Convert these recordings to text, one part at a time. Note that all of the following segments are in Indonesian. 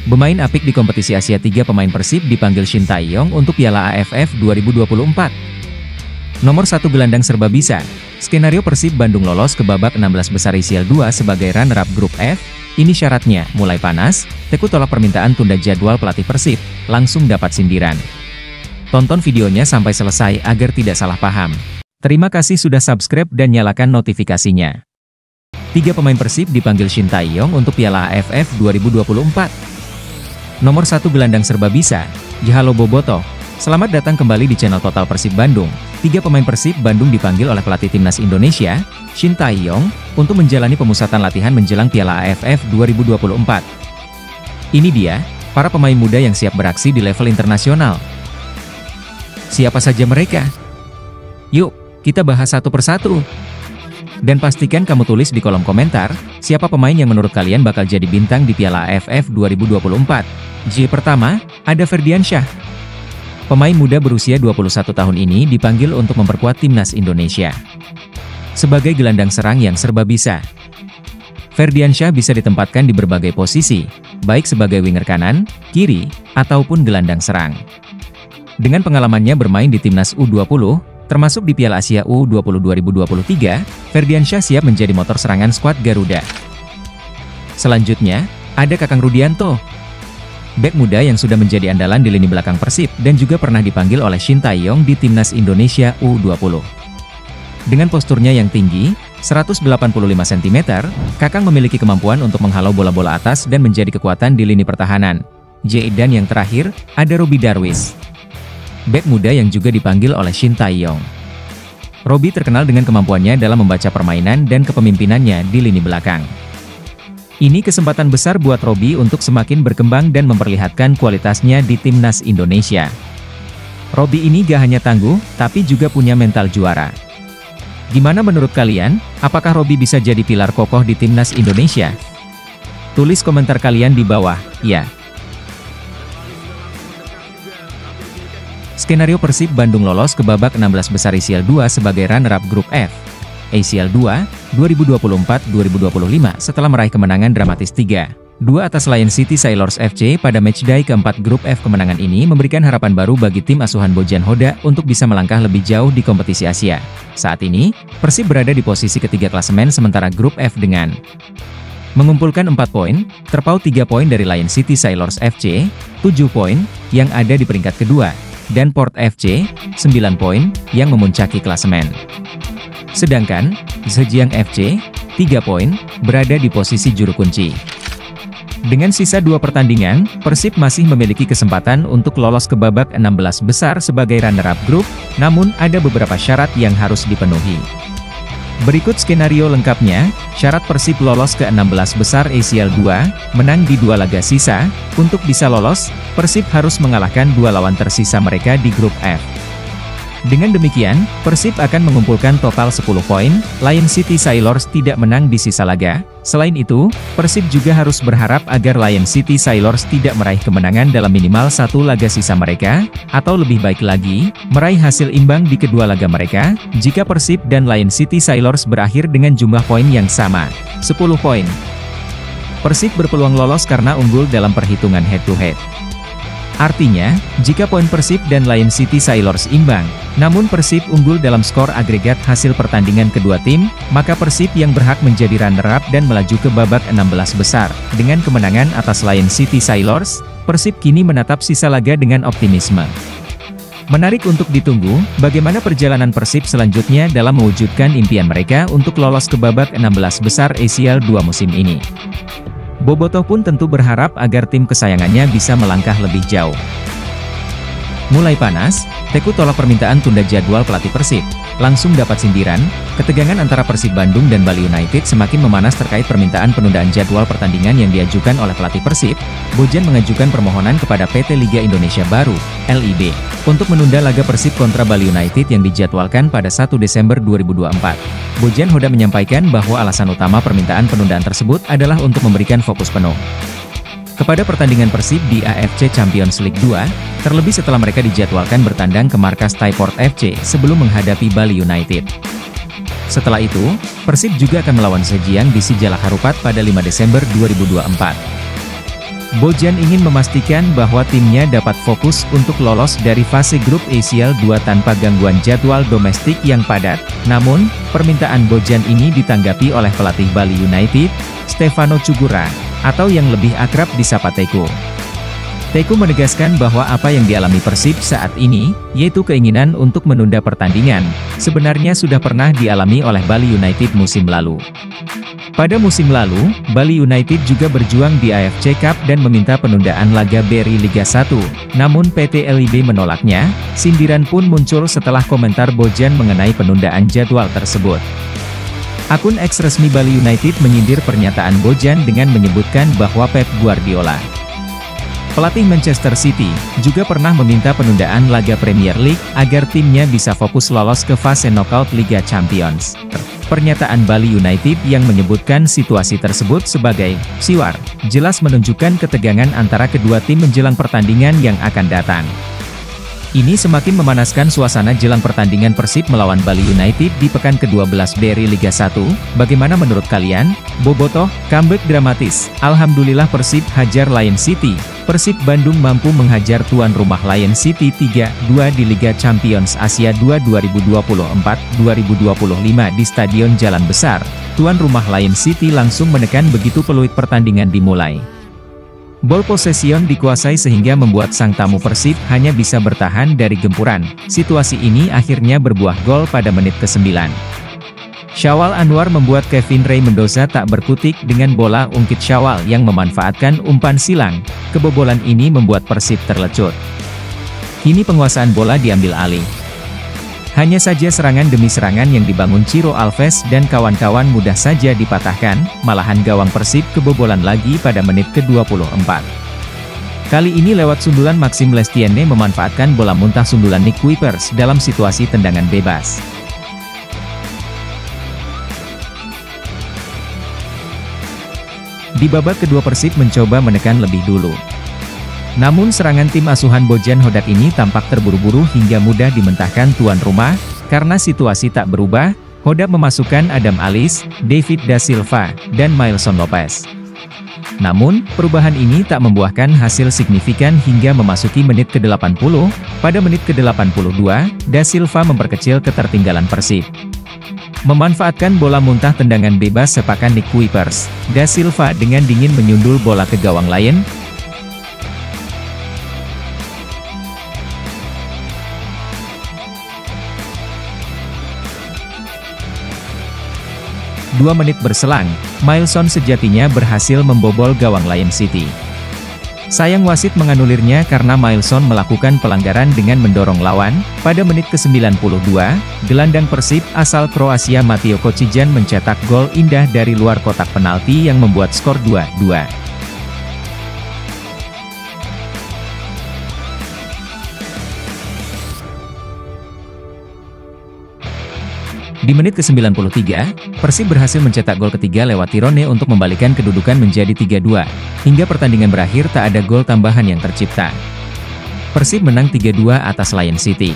Bermain apik di kompetisi Asia, 3 pemain Persib dipanggil Shin Tae-yong untuk Piala AFF 2024. Nomor 1 gelandang serba bisa. Skenario Persib Bandung lolos ke babak 16 besar ACL 2 sebagai runner-up grup F. Ini syaratnya, mulai panas, Teku tolak permintaan tunda jadwal pelatih Persib, langsung dapat sindiran. Tonton videonya sampai selesai agar tidak salah paham. Terima kasih sudah subscribe dan nyalakan notifikasinya. 3 pemain Persib dipanggil Shin Tae-yong untuk Piala AFF 2024. Nomor 1 gelandang serba bisa, Halo Bobotoh. Selamat datang kembali di channel Total Persib Bandung. 3 pemain Persib Bandung dipanggil oleh pelatih Timnas Indonesia, Shin Tae-yong, untuk menjalani pemusatan latihan menjelang Piala AFF 2024. Ini dia, para pemain muda yang siap beraksi di level internasional. Siapa saja mereka? Yuk, kita bahas satu persatu. Dan pastikan kamu tulis di kolom komentar, siapa pemain yang menurut kalian bakal jadi bintang di Piala AFF 2024. Pertama, ada Ferdiansyah. Pemain muda berusia 21 tahun ini dipanggil untuk memperkuat Timnas Indonesia. Sebagai gelandang serang yang serba bisa, Ferdiansyah bisa ditempatkan di berbagai posisi, baik sebagai winger kanan, kiri, ataupun gelandang serang. Dengan pengalamannya bermain di Timnas U20, termasuk di Piala Asia U20 2023, Ferdiansyah siap menjadi motor serangan skuad Garuda. Selanjutnya, ada Kakang Rudianto. Bek muda yang sudah menjadi andalan di lini belakang Persib dan juga pernah dipanggil oleh Shin Tae-yong di Timnas Indonesia U20. Dengan posturnya yang tinggi, 185 cm, Kakang memiliki kemampuan untuk menghalau bola-bola atas dan menjadi kekuatan di lini pertahanan. Dan yang terakhir, ada Robby Darwish. Bek muda yang juga dipanggil oleh Shin Tae-yong. Robby terkenal dengan kemampuannya dalam membaca permainan dan kepemimpinannya di lini belakang. Ini kesempatan besar buat Robby untuk semakin berkembang dan memperlihatkan kualitasnya di Timnas Indonesia. Robby ini gak hanya tangguh, tapi juga punya mental juara. Gimana menurut kalian? Apakah Robby bisa jadi pilar kokoh di Timnas Indonesia? Tulis komentar kalian di bawah, ya. Skenario Persib Bandung lolos ke babak 16 besar ACL 2 sebagai runner-up grup F. ACL 2, 2024-2025 setelah meraih kemenangan dramatis 3-2 atas Lion City Sailors FC pada matchday keempat grup F. Kemenangan ini memberikan harapan baru bagi tim asuhan Bojan Hoda untuk bisa melangkah lebih jauh di kompetisi Asia. Saat ini, Persib berada di posisi ketiga klasemen sementara grup F dengan mengumpulkan 4 poin, terpaut 3 poin dari Lion City Sailors FC, 7 poin, yang ada di peringkat kedua, dan Port FC, 9 poin, yang memuncaki klasemen. Sedangkan, Zhejiang FC, 3 poin, berada di posisi juru kunci. Dengan sisa 2 pertandingan, Persib masih memiliki kesempatan untuk lolos ke babak 16 besar sebagai runner-up grup, namun ada beberapa syarat yang harus dipenuhi. Berikut skenario lengkapnya. Syarat Persib lolos ke 16 besar ACL 2, menang di 2 laga sisa. Untuk bisa lolos, Persib harus mengalahkan 2 lawan tersisa mereka di grup F. Dengan demikian, Persib akan mengumpulkan total 10 poin. Lion City Sailors tidak menang di sisa laga. Selain itu, Persib juga harus berharap agar Lion City Sailors tidak meraih kemenangan dalam minimal 1 laga sisa mereka, atau lebih baik lagi, meraih hasil imbang di kedua laga mereka, jika Persib dan Lion City Sailors berakhir dengan jumlah poin yang sama, 10 poin. Persib berpeluang lolos karena unggul dalam perhitungan head-to-head. Artinya, jika poin Persib dan Lion City Sailors imbang, namun Persib unggul dalam skor agregat hasil pertandingan kedua tim, maka Persib yang berhak menjadi runner-up dan melaju ke babak 16 besar. Dengan kemenangan atas Lion City Sailors, Persib kini menatap sisa laga dengan optimisme. Menarik untuk ditunggu, bagaimana perjalanan Persib selanjutnya dalam mewujudkan impian mereka untuk lolos ke babak 16 besar ACL 2 musim ini. Bobotoh pun tentu berharap agar tim kesayangannya bisa melangkah lebih jauh. Mulai panas, Teku tolak permintaan tunda jadwal pelatih Persib, langsung dapat sindiran. Ketegangan antara Persib Bandung dan Bali United semakin memanas terkait permintaan penundaan jadwal pertandingan yang diajukan oleh pelatih Persib. Bojan mengajukan permohonan kepada PT Liga Indonesia Baru, LIB, untuk menunda laga Persib kontra Bali United yang dijadwalkan pada 1 Desember 2024. Bojan Hoda menyampaikan bahwa alasan utama permintaan penundaan tersebut adalah untuk memberikan fokus penuh kepada pertandingan Persib di AFC Champions League 2, terlebih setelah mereka dijadwalkan bertandang ke markas Thaiport FC sebelum menghadapi Bali United. Setelah itu, Persib juga akan melawan Zhejiang di Sijalak Harupat pada 5 Desember 2024. Bojan ingin memastikan bahwa timnya dapat fokus untuk lolos dari fase grup ACL 2 tanpa gangguan jadwal domestik yang padat. Namun, permintaan Bojan ini ditanggapi oleh pelatih Bali United, Stefano Cugura, atau yang lebih akrab disapa Teko. Teko menegaskan bahwa apa yang dialami Persib saat ini, yaitu keinginan untuk menunda pertandingan, sebenarnya sudah pernah dialami oleh Bali United musim lalu. Pada musim lalu, Bali United juga berjuang di AFC Cup dan meminta penundaan laga BRI Liga 1, namun PT LIB menolaknya. Sindiran pun muncul setelah komentar Bojan mengenai penundaan jadwal tersebut. Akun X resmi Bali United menyindir pernyataan Bojan dengan menyebutkan bahwa Pep Guardiola, pelatih Manchester City, juga pernah meminta penundaan laga Premier League, agar timnya bisa fokus lolos ke fase knockout Liga Champions. Pernyataan Bali United yang menyebutkan situasi tersebut sebagai "siwar" jelas menunjukkan ketegangan antara kedua tim menjelang pertandingan yang akan datang. Ini semakin memanaskan suasana jelang pertandingan Persib melawan Bali United di pekan ke-12 BRI Liga 1. Bagaimana menurut kalian? Bobotoh, comeback dramatis. Alhamdulillah Persib hajar Lion City. Persib Bandung mampu menghajar tuan rumah Lion City 3-2 di Liga Champions Asia 2 2024-2025 di Stadion Jalan Besar. Tuan rumah Lion City langsung menekan begitu peluit pertandingan dimulai. Ball possession dikuasai sehingga membuat sang tamu Persib hanya bisa bertahan dari gempuran. Situasi ini akhirnya berbuah gol pada menit ke-9. Syawal Anwar membuat Kevin Ray Mendoza tak berkutik dengan bola ungkit Syawal yang memanfaatkan umpan silang. Kebobolan ini membuat Persib terlecut. Kini penguasaan bola diambil alih. Hanya saja serangan demi serangan yang dibangun Ciro Alves dan kawan-kawan mudah saja dipatahkan, malahan gawang Persib kebobolan lagi pada menit ke-24. Kali ini lewat sundulan Maxime Lestienne memanfaatkan bola muntah sundulan Nick Kuipers dalam situasi tendangan bebas. Di babak kedua Persib mencoba menekan lebih dulu. Namun serangan tim asuhan Bojan Hodak ini tampak terburu-buru hingga mudah dimentahkan tuan rumah. Karena situasi tak berubah, Hodak memasukkan Adam Alis, David Da Silva, dan Mailson Lopez. Namun, perubahan ini tak membuahkan hasil signifikan hingga memasuki menit ke-80. Pada menit ke-82, Da Silva memperkecil ketertinggalan Persib. Memanfaatkan bola muntah tendangan bebas sepakan Nick Kuipers, Da Silva dengan dingin menyundul bola ke gawang Lion. 2 menit berselang, Mailson sejatinya berhasil membobol gawang Lion City. Sayang wasit menganulirnya karena Mailson melakukan pelanggaran dengan mendorong lawan. Pada menit ke-92, gelandang Persib asal Kroasia Mateo Kocijan mencetak gol indah dari luar kotak penalti yang membuat skor 2-2. Di menit ke-93, Persib berhasil mencetak gol ketiga lewat Tirone untuk membalikan kedudukan menjadi 3-2. Hingga pertandingan berakhir tak ada gol tambahan yang tercipta. Persib menang 3-2 atas Lion City.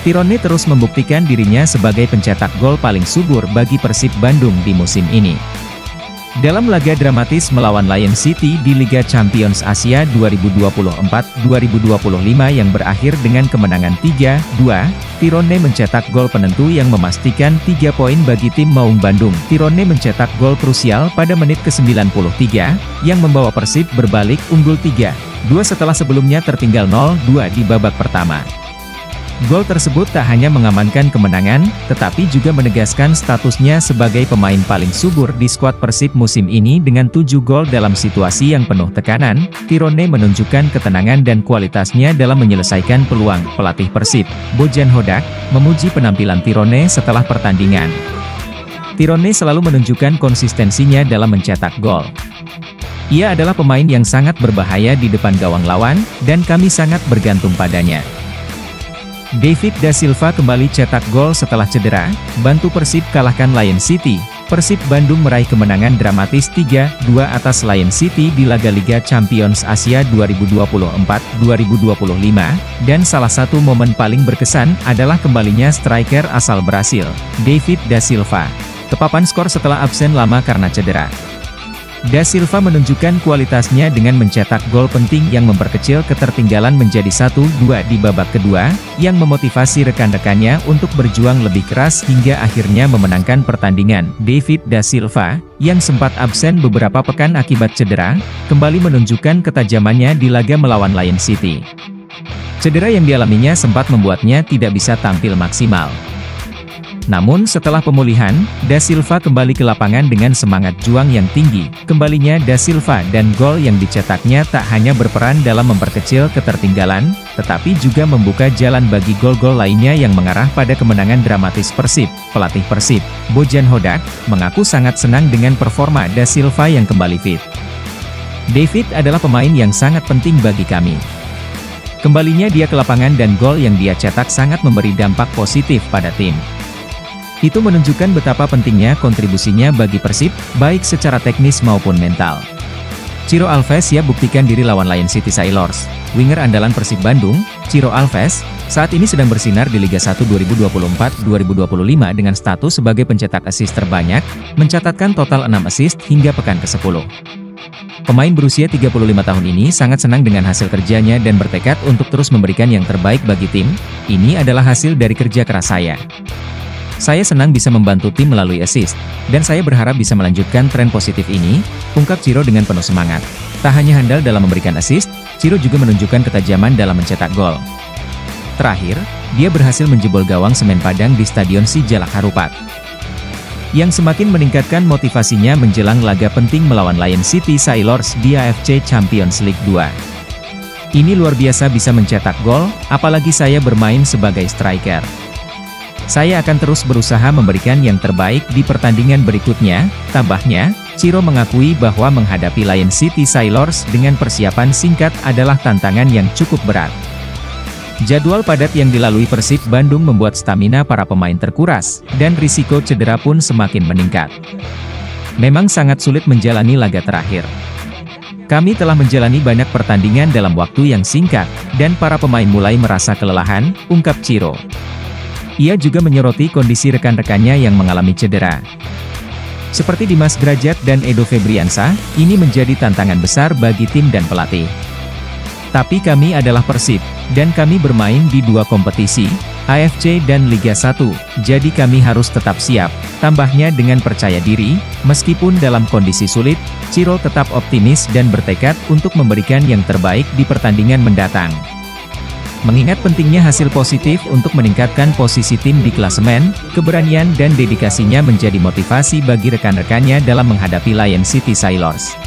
Tirone terus membuktikan dirinya sebagai pencetak gol paling subur bagi Persib Bandung di musim ini. Dalam laga dramatis melawan Lion City di Liga Champions Asia 2024-2025 yang berakhir dengan kemenangan 3-2, Tirone mencetak gol penentu yang memastikan 3 poin bagi tim Maung Bandung. Tirone mencetak gol krusial pada menit ke-93, yang membawa Persib berbalik unggul 3-2 setelah sebelumnya tertinggal 0-2 di babak pertama. Gol tersebut tak hanya mengamankan kemenangan, tetapi juga menegaskan statusnya sebagai pemain paling subur di skuad Persib musim ini dengan 7 gol dalam situasi yang penuh tekanan. Tirone menunjukkan ketenangan dan kualitasnya dalam menyelesaikan peluang. Pelatih Persib, Bojan Hodak, memuji penampilan Tirone setelah pertandingan. Tirone selalu menunjukkan konsistensinya dalam mencetak gol. Ia adalah pemain yang sangat berbahaya di depan gawang lawan, dan kami sangat bergantung padanya. David Da Silva kembali cetak gol setelah cedera, bantu Persib kalahkan Lion City. Persib Bandung meraih kemenangan dramatis 3-2 atas Lion City di laga Liga Champions Asia 2024-2025, dan salah satu momen paling berkesan adalah kembalinya striker asal Brasil, David da Silva, ke papan skor setelah absen lama karena cedera. Da Silva menunjukkan kualitasnya dengan mencetak gol penting yang memperkecil ketertinggalan menjadi 1-2 di babak kedua, yang memotivasi rekan-rekannya untuk berjuang lebih keras hingga akhirnya memenangkan pertandingan. David da Silva, yang sempat absen beberapa pekan akibat cedera, kembali menunjukkan ketajamannya di laga melawan Lion City. Cedera yang dialaminya sempat membuatnya tidak bisa tampil maksimal. Namun setelah pemulihan, da Silva kembali ke lapangan dengan semangat juang yang tinggi. Kembalinya da Silva dan gol yang dicetaknya tak hanya berperan dalam memperkecil ketertinggalan, tetapi juga membuka jalan bagi gol-gol lainnya yang mengarah pada kemenangan dramatis Persib. Pelatih Persib, Bojan Hodak, mengaku sangat senang dengan performa da Silva yang kembali fit. David adalah pemain yang sangat penting bagi kami. Kembalinya dia ke lapangan dan gol yang dia cetak sangat memberi dampak positif pada tim. Itu menunjukkan betapa pentingnya kontribusinya bagi Persib, baik secara teknis maupun mental. Ciro Alves siap buktikan diri lawan Lion City Sailors. Winger andalan Persib Bandung, Ciro Alves, saat ini sedang bersinar di Liga 1 2024-2025 dengan status sebagai pencetak assist terbanyak, mencatatkan total 6 assist hingga pekan ke-10. Pemain berusia 35 tahun ini sangat senang dengan hasil kerjanya dan bertekad untuk terus memberikan yang terbaik bagi tim. Ini adalah hasil dari kerja keras saya. Saya senang bisa membantu tim melalui assist, dan saya berharap bisa melanjutkan tren positif ini, ungkap Ciro dengan penuh semangat. Tak hanya handal dalam memberikan assist, Ciro juga menunjukkan ketajaman dalam mencetak gol. Terakhir, dia berhasil menjebol gawang semen Padang di Stadion Sijalak Harupat, yang semakin meningkatkan motivasinya menjelang laga penting melawan Lion City Sailors di AFC Champions League 2. Ini luar biasa bisa mencetak gol, apalagi saya bermain sebagai striker. Saya akan terus berusaha memberikan yang terbaik di pertandingan berikutnya, tambahnya. Ciro mengakui bahwa menghadapi Lion City Sailors dengan persiapan singkat adalah tantangan yang cukup berat. Jadwal padat yang dilalui Persib Bandung membuat stamina para pemain terkuras, dan risiko cedera pun semakin meningkat. Memang sangat sulit menjalani laga terakhir. Kami telah menjalani banyak pertandingan dalam waktu yang singkat, dan para pemain mulai merasa kelelahan, ungkap Ciro. Ia juga menyoroti kondisi rekan-rekannya yang mengalami cedera. Seperti Dimas Drajat dan Edo Febriansah, ini menjadi tantangan besar bagi tim dan pelatih. Tapi kami adalah Persib, dan kami bermain di dua kompetisi, AFC dan Liga 1, jadi kami harus tetap siap, tambahnya dengan percaya diri. Meskipun dalam kondisi sulit, Ciro tetap optimis dan bertekad untuk memberikan yang terbaik di pertandingan mendatang. Mengingat pentingnya hasil positif untuk meningkatkan posisi tim di klasemen, keberanian dan dedikasinya menjadi motivasi bagi rekan-rekannya dalam menghadapi Lion City Sailors.